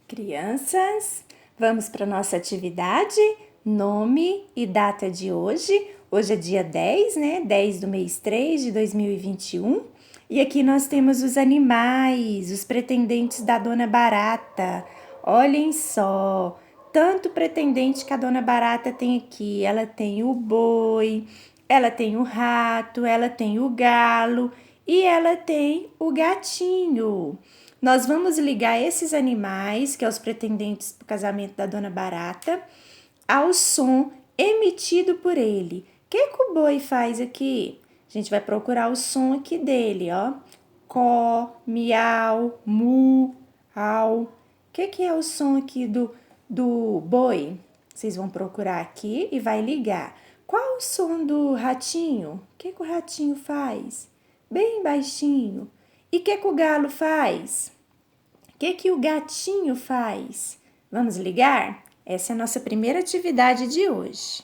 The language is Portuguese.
Crianças, vamos para a nossa atividade, nome e data de hoje. Hoje é dia 10, né? 10 do mês 3 de 2021. E aqui nós temos os animais, os pretendentes da Dona Barata. Olhem só, tanto pretendente que a Dona Barata tem aqui. Ela tem o boi, ela tem o rato, ela tem o galo e ela tem o gatinho. Nós vamos ligar esses animais, que são os pretendentes para o casamento da Dona Barata, ao som emitido por ele. O que o boi faz aqui? A gente vai procurar o som aqui dele, ó. Có, miau, mu, au. O que é o som aqui do boi? Vocês vão procurar aqui e vai ligar. Qual o som do ratinho? O que o ratinho faz? Bem baixinho. E o que o galo faz? O que o gatinho faz? Vamos ligar? Essa é a nossa primeira atividade de hoje.